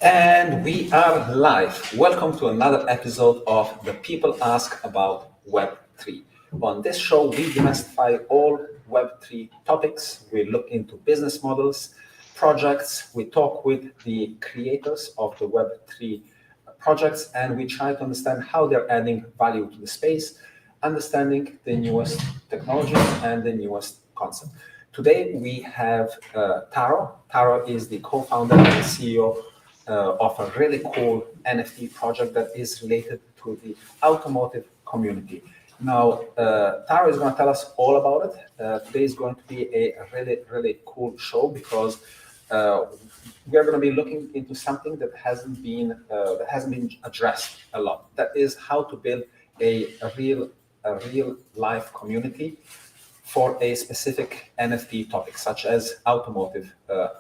And we are live. Welcome to another episode of The People Ask About Web3. On this show, we demystify all Web3 topics. We look into business models, projects. We talk with the creators of the Web3 projects, and we try to understand how they're adding value to the space, understanding the newest technologies and the newest concept. Today, we have Taro. Taro is the co-founder and CEO of a really cool NFT project that is related to the automotive community. Now, Taro is going to tell us all about it. Today is going to be a really, really cool show because we are going to be looking into something that hasn't been addressed a lot. That is how to build a real life community for a specific NFT topic, such as automotive,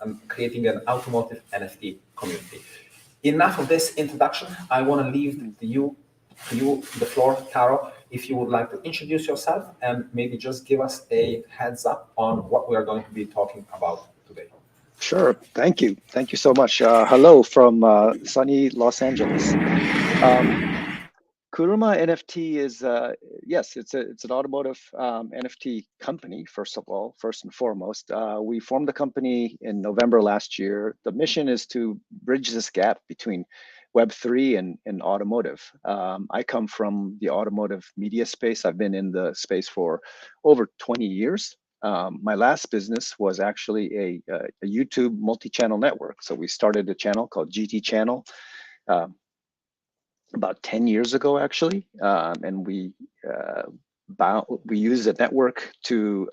and creating an automotive NFT community. Enough of this introduction. I want to leave the floor, Taro, if you would like to introduce yourself and maybe just give us a heads up on what we are going to be talking about today. Sure. Thank you. Thank you so much. Hello from sunny Los Angeles. Um, Kuruma NFT is yes, it's an automotive NFT company. First and foremost, we formed the company in November last year. The mission is to bridge this gap between Web3 and automotive. I come from the automotive media space. I've been in the space for over 20 years. My last business was actually a YouTube multi-channel network. So we started a channel called GT Channel about 10 years ago, actually, and we used a network to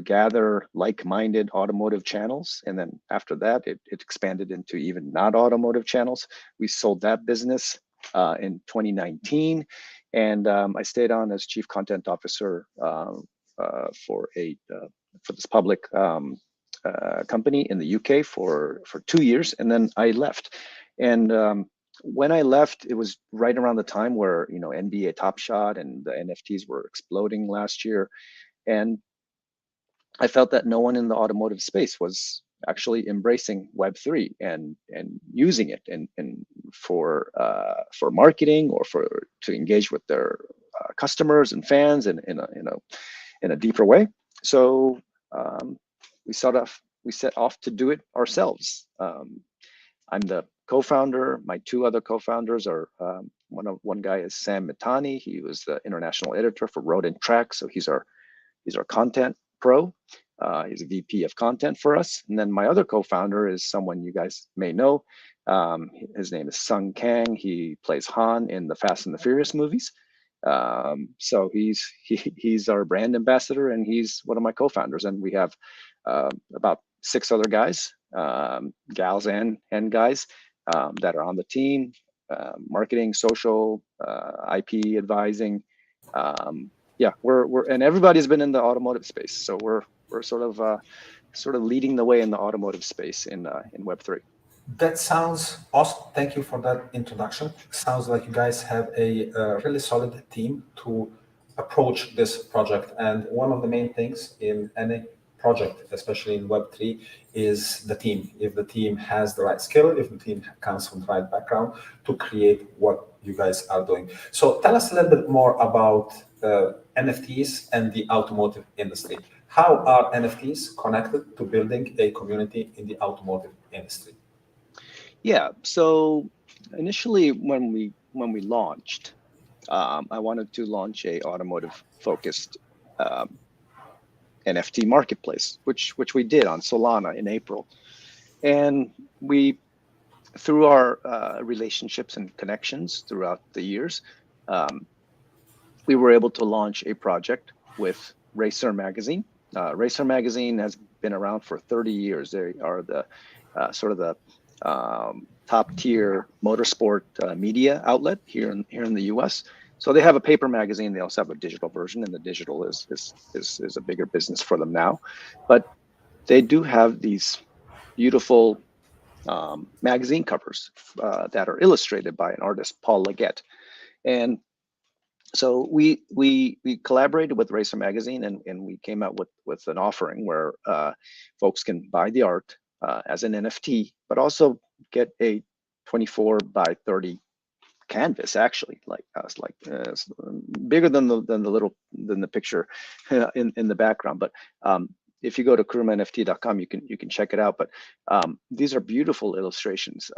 gather like-minded automotive channels, and then after that, it expanded into even not automotive channels. We sold that business in 2019, and I stayed on as chief content officer for this public company in the UK for 2 years, and then I left. And when I left, it was right around the time where NBA Top Shot and the NFTs were exploding last year, and I felt that no one in the automotive space was actually embracing Web3 and using it and for marketing or to engage with their customers and fans in a deeper way. So we set off to do it ourselves. I'm the co-founder. My two other co-founders are one guy is Sam Mitani. He was the international editor for Road and Track, so he's our content pro. He's a VP of content for us. And then my other co-founder is someone you guys may know. His name is Sung Kang. He plays Han in the Fast and the Furious movies. So he's our brand ambassador, and he's one of my co-founders. And we have about 6 other guys, gals and guys that are on the team, marketing, social, IP advising. Yeah, we're and everybody's been in the automotive space, so we're sort of leading the way in the automotive space in Web3. That sounds awesome. Thank you for that introduction. Sounds like you guys have a really solid team to approach this project. And one of the main things in any project, especially in Web3, is the team. If the team has the right skill, if the team comes from the right background to create what you guys are doing. So tell us a little bit more about NFTs and the automotive industry. How are NFTs connected to building a community in the automotive industry? Yeah. So initially, when we launched, I wanted to launch a automotive focused NFT marketplace, which we did on Solana in April, and through our relationships and connections throughout the years, we were able to launch a project with Racer Magazine. Racer Magazine has been around for 30 years. They are the sort of the top tier motorsport media outlet here in the U.S. So they have a paper magazine. They also have a digital version, and the digital is a bigger business for them now. But they do have these beautiful magazine covers that are illustrated by an artist, Paul Leggett. And so we collaborated with Racer Magazine, and we came out with an offering where folks can buy the art as an NFT, but also get a 24 by 30 canvas, actually, it's bigger than the picture in the background. But if you go to kurumanft.com, you can check it out. But these are beautiful illustrations,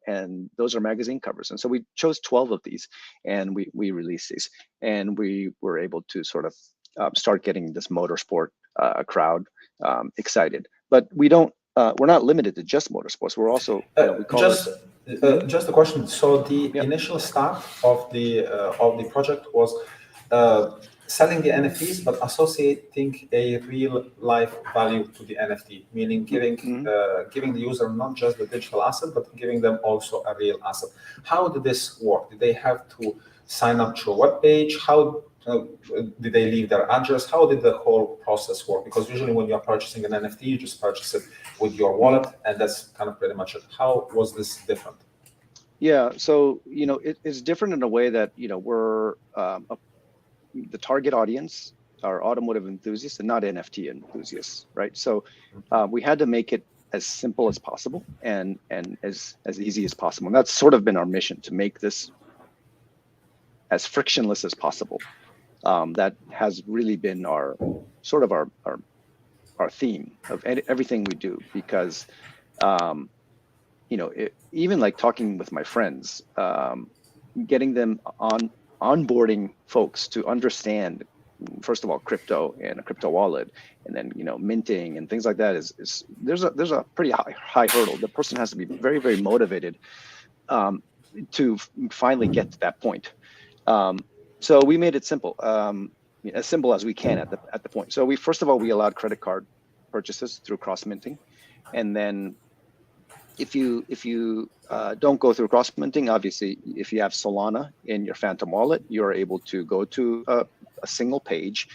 and those are magazine covers. And so we chose 12 of these, and we released these, and we were able to sort of start getting this motorsport crowd excited. But we're not limited to just motorsports. We're also, we call just a question. So the Yep. initial start of the project was selling the NFTs, but associating a real life value to the NFT, meaning giving the user not just the digital asset, but giving them also a real asset. How did this work? Did they have to sign up to a web page? How did they leave their address? How did the whole process work? Because usually when you're purchasing an NFT, you just purchase it with your wallet, and that's kind of pretty much it. How was this different? Yeah, so it's different in a way that we're the target audience are automotive enthusiasts and not NFT enthusiasts, right? So we had to make it as simple as possible and as easy as possible. And that's sort of been our mission, to make this as frictionless as possible. That has really been our theme of everything we do, because even like talking with my friends, getting them onboarding folks to understand, first of all, crypto and a crypto wallet, and then minting and things like that is there's a pretty high hurdle. The person has to be very, very motivated to finally get to that point. So we made it simple, as simple as we can at the point. So first of all, we allowed credit card purchases through cross minting, and then if you don't go through cross minting, obviously, if you have Solana in your Phantom wallet, you're able to go to a single page,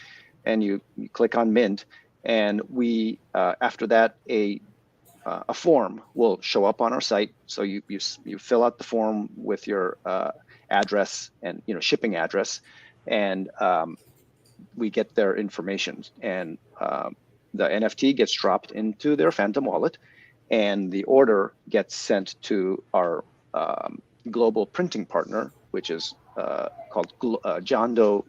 and you click on mint, and we after that a form will show up on our site. So you fill out the form with your address and shipping address, and we get their information, and the NFT gets dropped into their Phantom wallet, and the order gets sent to our global printing partner, which is called John Doe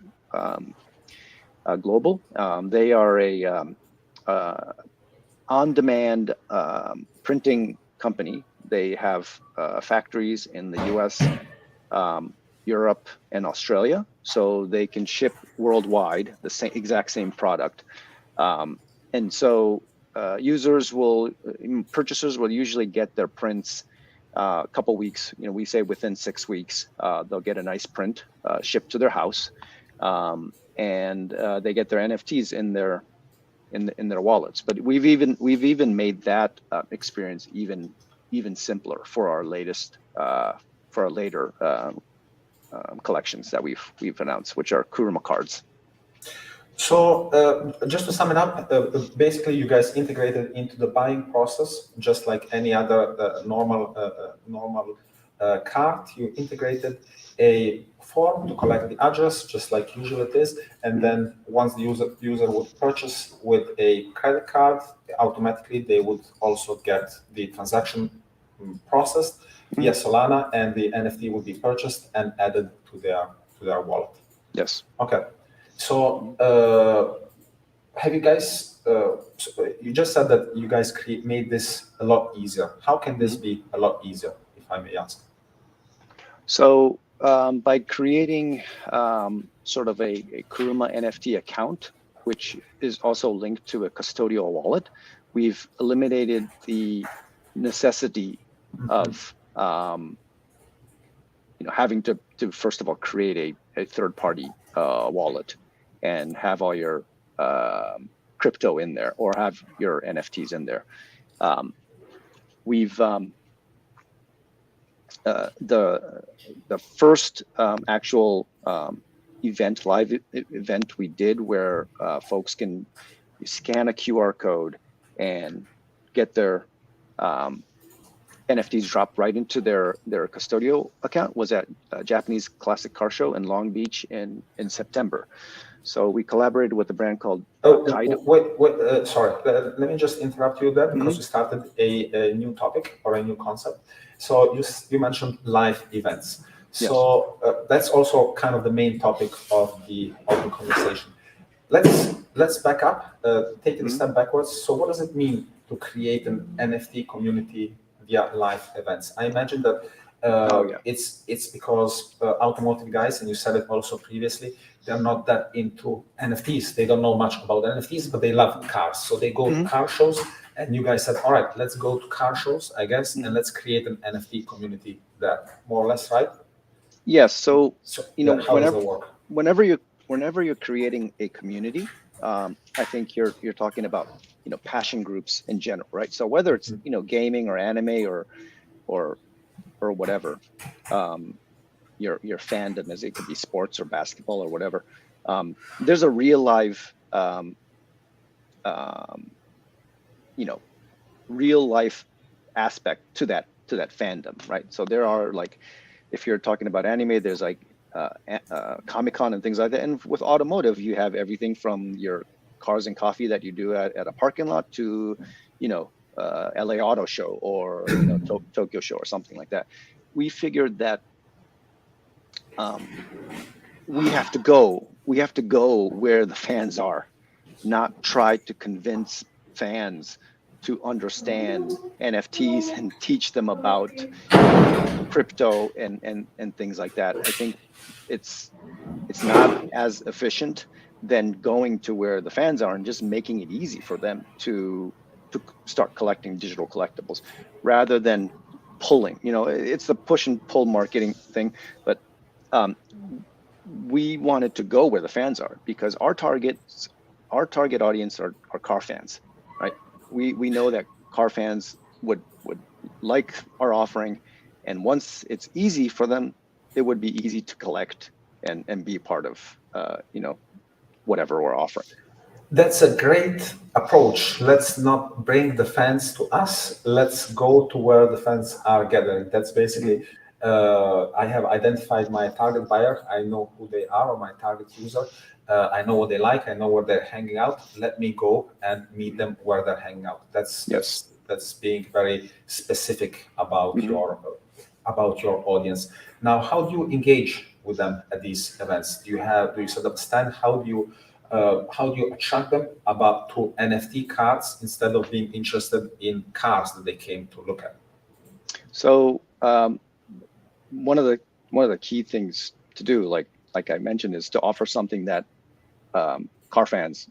Global. They are a on-demand printing company. They have factories in the US, Europe, and Australia, so they can ship worldwide the exact same product. And so purchasers will usually get their prints a couple weeks. We say within 6 weeks, they'll get a nice print shipped to their house, and they get their NFTs in their wallets. But we've even made that experience even simpler for our later collections that we've announced, which are Kuruma cards. So just to sum it up, basically you guys integrated into the buying process, just like any other normal card. You integrated a form to collect the address, just like usual it is, and then once the user would purchase with a credit card, automatically they would also get the transaction processed via Solana, and the NFT would be purchased and added to their wallet. Yes. Okay. So have you guys? You just said that you guys made this a lot easier. How can this be a lot easier, if I may ask? So by creating sort of a Kuruma NFT account, which is also linked to a custodial wallet, we've eliminated the necessity of having to first of all create a third-party wallet and have all your crypto in there, or have your NFTs in there. We've the first actual live event we did, where folks can scan a QR code and get their NFTs dropped right into their custodial account, was at Japanese Classic Car Show in Long Beach in September. So we collaborated with a brand called Kaido. Wait, sorry. Let me just interrupt you there because Mhm. we started a new topic or a new concept. So you mentioned live events. Yes. So that's also kind of the main topic of the conversation. Let's back up, take it a Mhm. step backwards. So what does it mean to create an NFT community via live events? I imagine that Oh yeah. it's because automotive guys, and you said it also previously, they're not that into NFTs. They don't know much about NFTs, but they love cars. So they go to Mhm. car shows, and you guys said, all right, let's go to car shows, I guess, and Mhm. let's create an NFT community there. More or less, right? Yes. So So how does whenever that work? whenever you whenever you're creating a community, I think you're talking about passion groups in general, right? So whether it's gaming or anime or or whatever, um, your fandom is, it could be sports or basketball or whatever. There's a real life um, you know real life aspect to that fandom, right? So there are, like, if you're talking about anime, there's like Comic-Con and things like that. And with automotive, you have everything from your cars and coffee that you do at a parking lot to, LA Auto Show or Tokyo Show or something like that. We figured that um, we have to go where the fans are, not try to convince fans to understand NFTs and teach them about, crypto and things like that. I think it's not as efficient than going to where the fans are and just making it easy for them to start collecting digital collectibles rather than pulling. It's the push and pull marketing thing, but um, we wanted to go where the fans are because our target audience are car fans, right? We know that car fans would like our offering, and once it's easy for them, it would be easy to collect and be part of whatever we're offering. That's a great approach. Let's not bring the fans to us. Let's go to where the fans are gathering. That's Mhm. basically, I have identified my target buyer. I know who they are, or my target user. I know what they like. I know where they're hanging out. Let me go and meet them where they're hanging out. That's Yes. that's that's being very specific Mhm. about your audience. Now, how do you engage with them at these events? Do you set up a stand? How do you attract them about to NFT cards instead of being interested in cars that they came to look at? So one of the key things to do, like I mentioned, is to offer something that car fans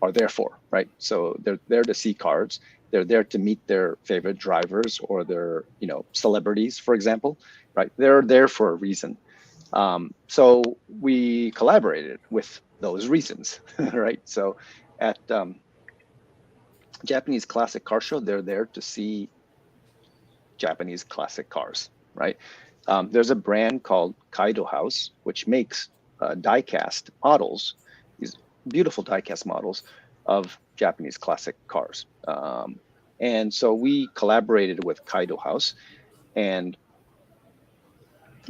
are there for, right? So they're there to see cars. They're there to meet their favorite drivers or their, celebrities, for example, right? They're there for a reason. So we collaborated with those reasons, right? So at Japanese Classic Car Show, they're there to see Japanese classic cars, right? There's a brand called Kaido House, which makes die-cast models, these beautiful die-cast models of Japanese classic cars. And so we collaborated with Kaido House and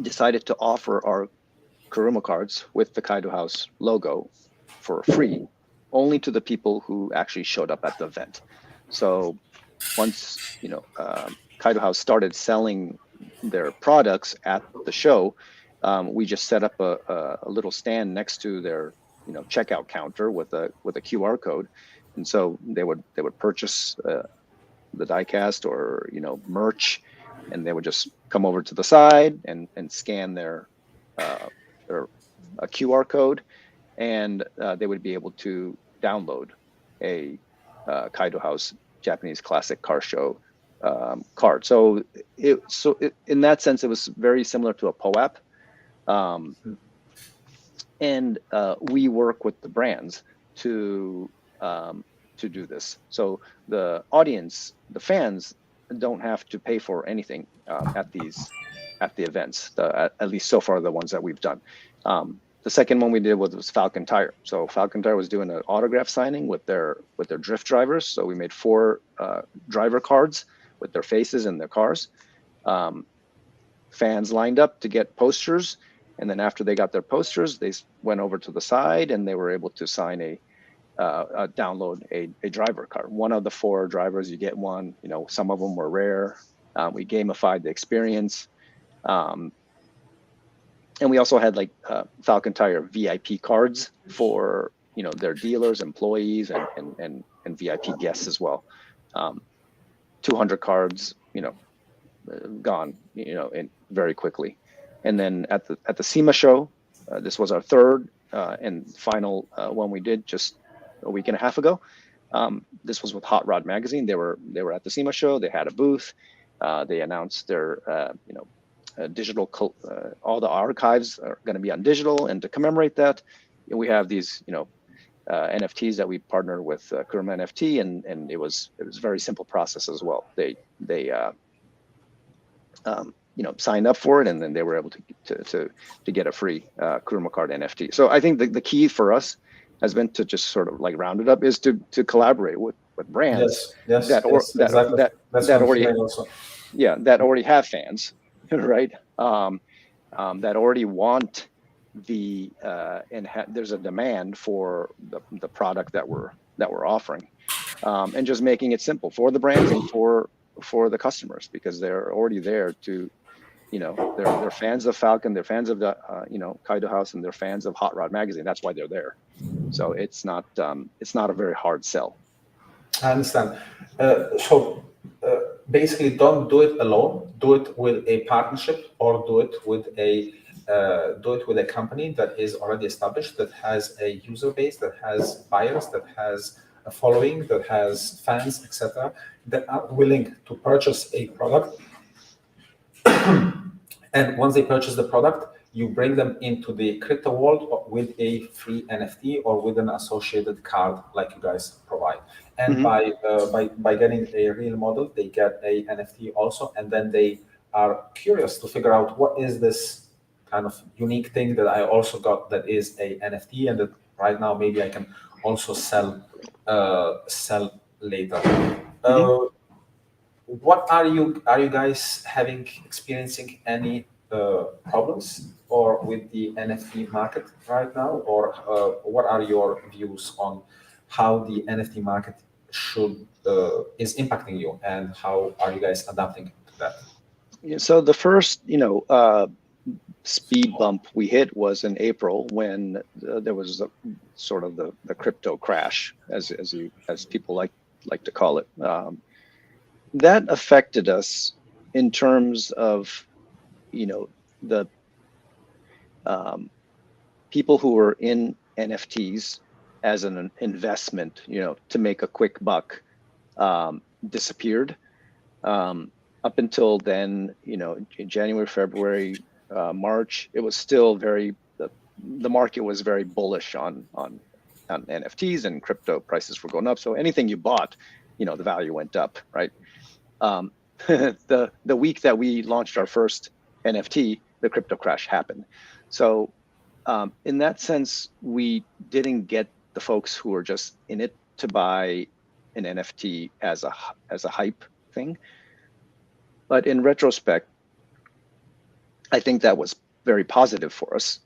decided to offer our Kuruma cards with the Kaido House logo for free, only to the people who actually showed up at the event. So once Kaido House started selling their products at the show, we just set up a little stand next to their checkout counter with a QR code, and so they would purchase the diecast or merch, and they would just come over to the side and scan uh, their a QR code, and they would be able to download a Kaido House Japanese Classic Car Show card. So in that sense, it was very similar to a POAP, um, and we work with the brands to um, to do this. So the audience, the fans, don't have to pay for anything at the events. At least so far, the ones that we've done. The second one we did was Falcon Tire. So Falcon Tire was doing an autograph signing with their drift drivers. So we made 4 driver cards with their faces and their cars. Um, Fans lined up to get posters, And then after they got their posters, they went over to the side and they were able to sign download a driver card. One of the 4 drivers, you get one. Some of them were rare. We gamified the experience. And we also had Falcon Tire VIP cards for their dealers, employees, and VIP guests as well. 200 cards, gone, very quickly. And then at the SEMA show, this was our third and final one we did just a week and a half ago. This was with Hot Rod Magazine. They were at the SEMA show. They had a booth. They announced their digital, all the archives are going to be on digital, and to commemorate that, we have these NFTs that we partnered with Kuruma NFT, and it was a very simple process as well. They signed up for it, and then they were able to get a free Kuruma card NFT. So I think the key for us has been to just sort of round it up, is to collaborate with brands that already have fans, right? That already want there's a demand for the product that we're offering, and just making it simple for the brands and for the customers, because they're already there to, they're fans of Falcon, they're fans of the Kaido House, and they're fans of Hot Rod Magazine. That's why they're there. So it's not a very hard sell. I understand. Basically, don't do it alone. Do it with a partnership, or do it with a company that is already established, that has a user base, that has buyers, that has a following, that has fans, etc., that are willing to purchase a product. And once they purchase the product, you bring them into the crypto world with a free NFT or with an associated card like you guys provide. And by getting a real model, they get a NFT also, and then they are curious to figure out what is this kind of unique thing that I also got that is a NFT, and that right now maybe I can also sell later. What are you guys experiencing any problems or with the NFT market right now, or what are your views on how the NFT market is impacting you, and how are you guys adapting to that? Yeah, so the first speed bump we hit was in April, when there was sort of the crypto crash, as people like to call it. That affected us in terms of the people who were in NFTs as an investment, to make a quick buck, disappeared. Up until then, in January, February, March, it was still the market was very bullish on NFTs, and crypto prices were going up. So anything you bought, the value went up, right? The week that we launched our first NFT, the crypto crash happened. So in that sense, we didn't get the folks who were just in it to buy an NFT as a hype thing. But in retrospect, I think that was very positive for us,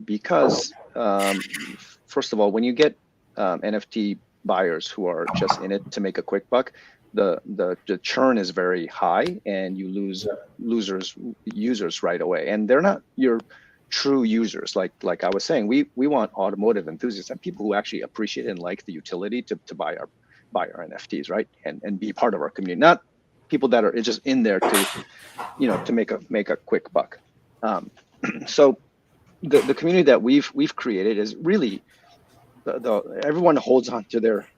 because first of all, when you get NFT buyers who are just in it to make a quick buck, the churn is very high, and you lose users right away, and they're not your true users. Like I was saying, we want automotive enthusiasts and people who actually appreciate and like the utility to buy our NFTs, right, and be part of our community, not people that are just in there to make a quick buck. So the community that we've created is really everyone holds on to their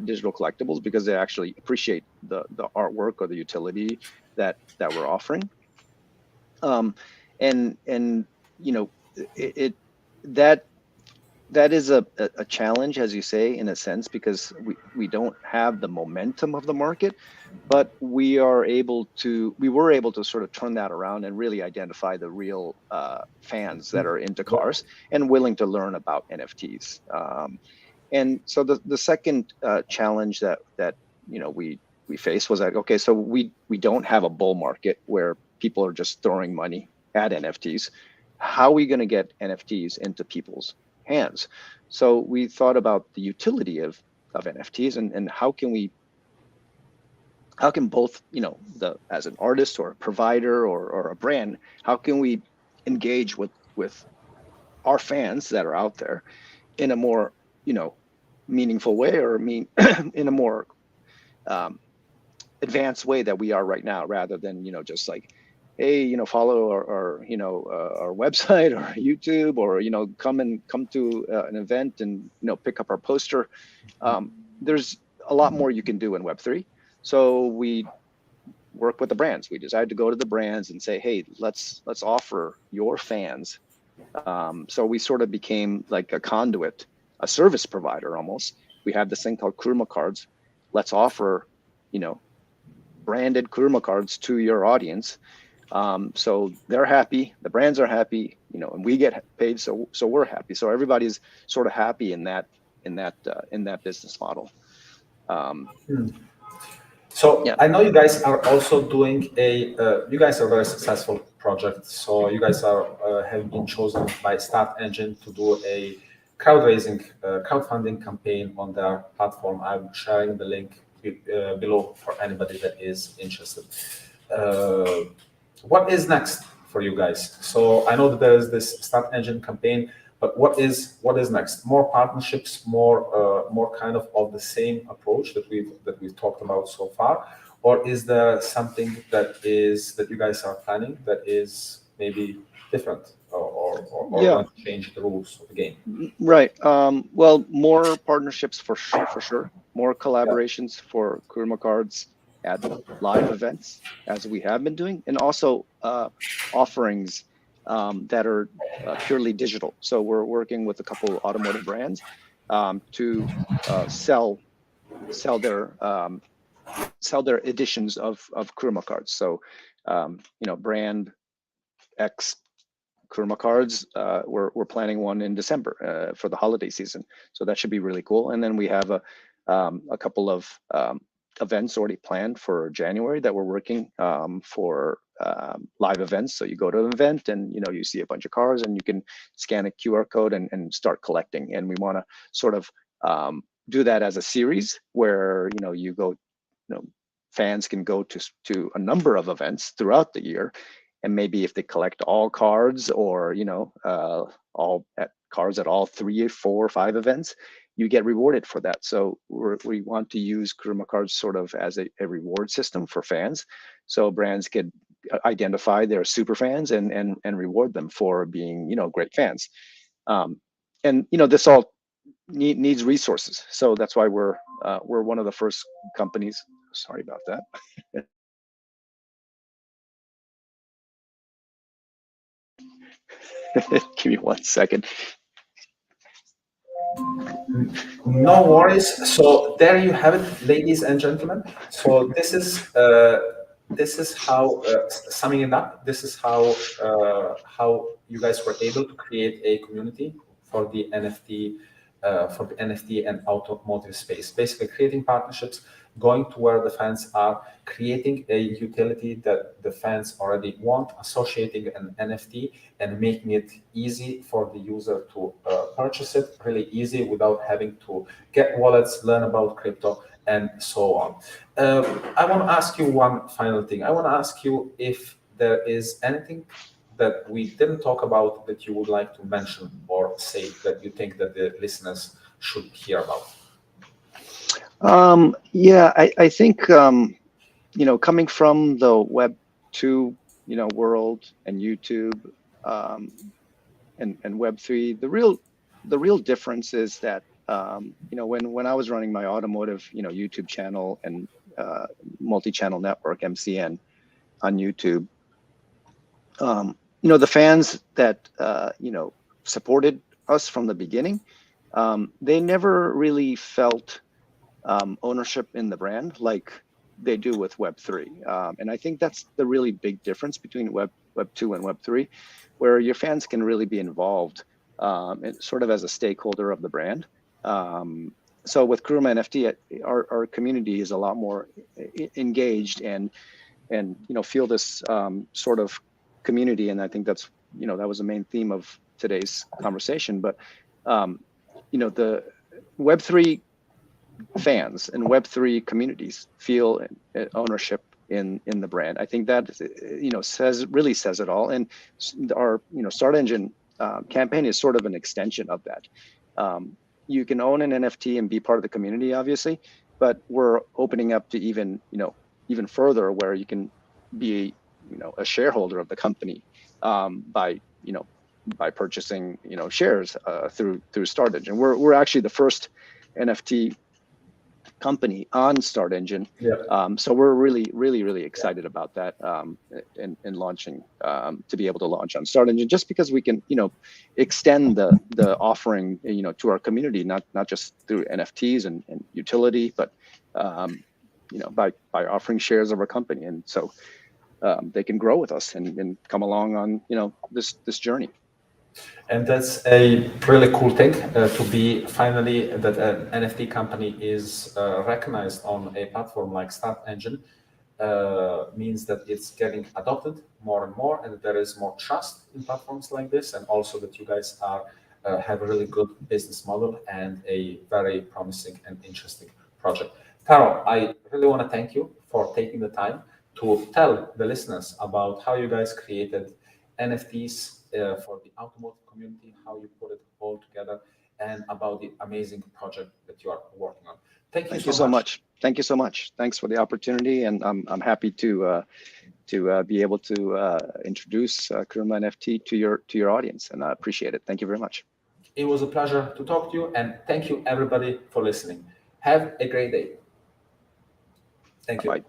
digital collectibles because they actually appreciate the artwork or the utility that we're offering. That is a challenge, as you say, in a sense, because we don't have the momentum of the market, but we were able to sort of turn that around and really identify the real fans that are into cars and willing to learn about NFTs. And so the second challenge that we faced was like, okay, so we don't have a bull market where people are just throwing money at NFTs. how are we going to get NFTs into people's hands? So we thought about the utility of NFTs and how can both, as an artist or a provider or a brand, how can we engage with our fans that are out there in a more, meaningful way, or in a more advanced way that we are right now, rather than, just like, hey, follow our website or YouTube, or, come to an event and, pick up our poster. There's a lot more you can do in Web3. So we work with the brands. We decided to go to the brands and say, hey, let's offer your fans. So we sort of became like a conduit, a service provider almost. We have this thing called Kuruma cards. Let's offer, branded Kuruma cards to your audience. So they're happy, the brands are happy, and we get paid, so we're happy. So everybody's sort of happy in that business model. So Yeah. I know you guys are also doing you guys are a very successful project. So you guys are have been chosen by Start Engine to do a crowdfunding campaign on their platform. I'm sharing the link below for anybody that is interested. What is next for you guys? So I know that there is this Start Engine campaign, but what is next? More partnerships, more kind of the same approach that we've talked about so far, or is there something that you guys are planning that is maybe different, or Yeah. going to change the rules of the game? Right. Well, more partnerships for sure. More collaborations for Kuruma cards at live events, as we have been doing, and also offerings that are purely digital. So we're working with a couple automotive brands to sell their editions of Kuruma cards. So brand X Kuruma cards, we're planning one in December for the holiday season, so that should be really cool. And then we have a couple of events already planned for January that we're working for live events. So you go to an event and you see a bunch of cars and you can scan a QR code and start collecting. And we want to sort of do that as a series where you go, fans can go to a number of events throughout the year. And maybe if they collect all cards, or all cards at all 3 or 4 or 5 events, you get rewarded for that. So we want to use Kuruma cards sort of as a reward system for fans, so brands could identify their super fans and reward them for being great fans. And this all needs resources, so that's why we're one of the first companies. Sorry about that. Give me 1 second. No worries. So there you have it, ladies and gentlemen. So this is how, summing it up, this is how you guys were able to create a community for the NFT and automotive space. Basically, creating partnerships, going to where the fans are, creating a utility that the fans already want, associating an NFT, and making it easy for the user to purchase it, really easy, without having to get wallets, learn about crypto, and so on. I want to ask you one final thing. I want to ask you if there is anything that we didn't talk about that you would like to mention or say that you think that the listeners should hear about. Yeah, I think coming from the Web 2 world and YouTube, and Web 3, the real difference is that when I was running my automotive YouTube channel and multi-channel network, MCN, on YouTube, the fans that supported us from the beginning, they never really felt ownership in the brand like they do with Web 3. And I think that's the really big difference between Web 2 and Web 3, where your fans can really be involved sort of as a stakeholder of the brand. So with Kuruma NFT, our community is a lot more engaged and feel this sort of community. And I think that's that was the main theme of today's conversation. But the Web3 fans and Web3 communities feel ownership in the brand. I think that really says it all. And our Start Engine campaign is sort of an extension of that. You can own an NFT and be part of the community, obviously, but we're opening up to even further, where you can be a shareholder of the company by purchasing shares through Start Engine. We're actually the first NFT company on Start Engine. Yeah. So we're really excited about that, and launching, to be able to launch on Start Engine, just because we can extend the offering to our community, not just through NFTs and utility, but by offering shares of our company, and so they can grow with us and come along on this journey. And that's a really cool thing, to be finally that an NFT company is recognized on a platform like Start Engine. Means that it's getting adopted more and more, and there is more trust in platforms like this, and also that you guys are have a really good business model and a very promising and interesting project. Taro, I really want to thank you for taking the time to tell the listeners about how you guys created NFTs for the automotive community, how you put it all together, and about the amazing project that you are working on. Thank you so much. Thank you so much. Thanks for the opportunity, and I'm happy to be able to introduce Kuruma NFT to your audience, and I appreciate it. Thank you very much. It was a pleasure to talk to you, and thank you everybody for listening. Have a great day. Thank you. Bye.